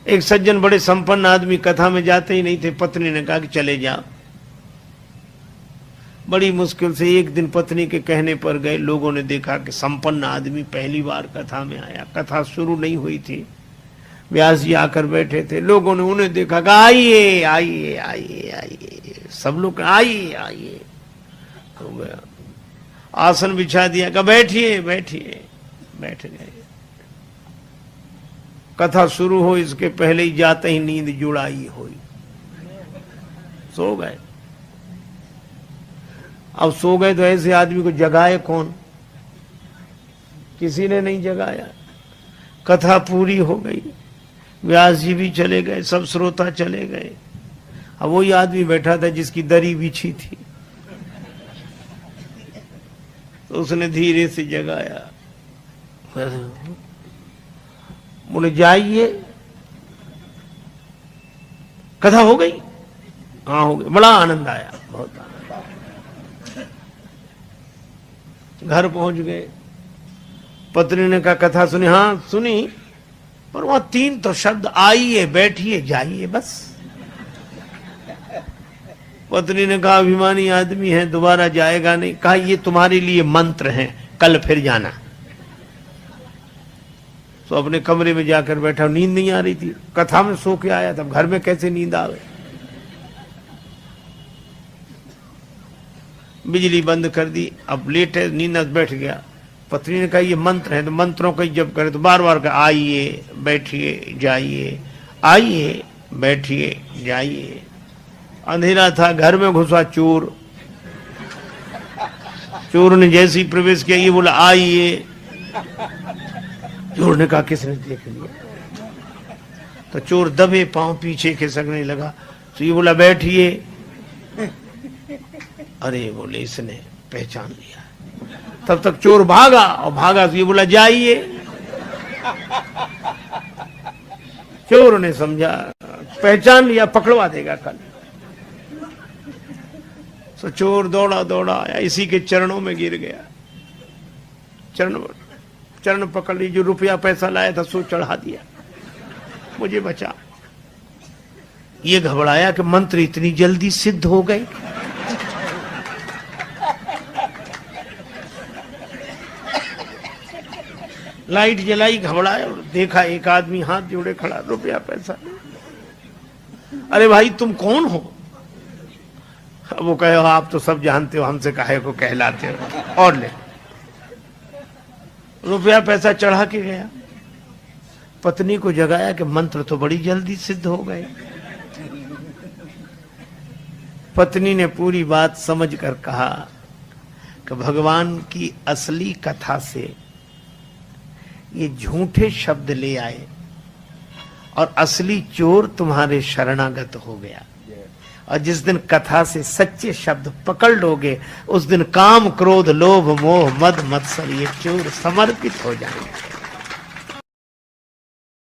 एक सज्जन बड़े संपन्न आदमी कथा में जाते ही नहीं थे। पत्नी ने कहा कि चले जाओ। बड़ी मुश्किल से एक दिन पत्नी के कहने पर गए। लोगों ने देखा कि संपन्न आदमी पहली बार कथा में आया। कथा शुरू नहीं हुई थी, व्यास जी आकर बैठे थे। लोगों ने उन्हें देखा कि आइए आइए आइए आइए, सब लोग आइए आइए। हो गया, आसन बिछा दिया, कहा बैठिए बैठिए, बैठ गए। कथा शुरू हो इसके पहले ही जाते ही नींद जुड़ाई हुई, सो गए। अब सो गए तो ऐसे आदमी को जगाए कौन? किसी ने नहीं जगाया। कथा पूरी हो गई, व्यास जी भी चले गए, सब श्रोता चले गए। अब वही आदमी बैठा था जिसकी दरी बिछी थी, तो उसने धीरे से जगाया। बोले जाइए, कथा हो गई? हाँ हो गई। बड़ा आनंद आया, बहुत आनंद। घर पहुंच गए। पत्नी ने कहा कथा सुनी? हाँ सुनी, पर वहां 3 तो शब्द, आइए बैठिए जाइए, बस। पत्नी ने कहा अभिमानी आदमी है, दोबारा जाएगा नहीं। कहा ये तुम्हारे लिए मंत्र हैं, कल फिर जाना। तो अपने कमरे में जाकर बैठा। नींद नहीं आ रही थी, कथा में सो के आया था, घर में कैसे नींद आवे? बिजली बंद कर दी। अब लेट है, नींद बैठ गया। पत्नी ने कहा ये मंत्र है, तो मंत्रों का जब करे तो बार बार कहा आइए बैठिए जाइए, आइए बैठिए जाइए। अंधेरा था, घर में घुसा चोर। चोर ने जैसे ही प्रवेश किया, ये बोला आइए। चोर ने कहा किसने देख लिया? तो चोर दबे पांव पीछे खिसकने लगा। तो ये बोला बैठिए। अरे बोले इसने पहचान लिया। तब तक चोर भागा, और भागा तो ये बोला जाइए। चोर ने समझा, पहचान लिया, पकड़वा देगा कल। तो चोर दौड़ा दौड़ा आया, इसी के चरणों में गिर गया। चरण पकड़ ली, जो रुपया पैसा लाया था सो चढ़ा दिया, मुझे बचा। ये घबराया कि मंत्र इतनी जल्दी सिद्ध हो गए। लाइट जलाई, घबराया, और देखा एक आदमी हाथ जोड़े खड़ा, रुपया पैसा। अरे भाई तुम कौन हो? वो कहे आप तो सब जानते हो, हमसे काहे को कहलाते हो, और ले। रुपया पैसा चढ़ा के गया। पत्नी को जगाया कि मंत्र तो बड़ी जल्दी सिद्ध हो गए। पत्नी ने पूरी बात समझ कर कहा कि भगवान की असली कथा से ये झूठे शब्द ले आए, और असली चोर तुम्हारे शरणागत हो गया। और जिस दिन कथा से सच्चे शब्द पकड़ लोगे, उस दिन काम क्रोध लोभ मोह मद मत्सर ये चोर समर्पित हो जाएंगे।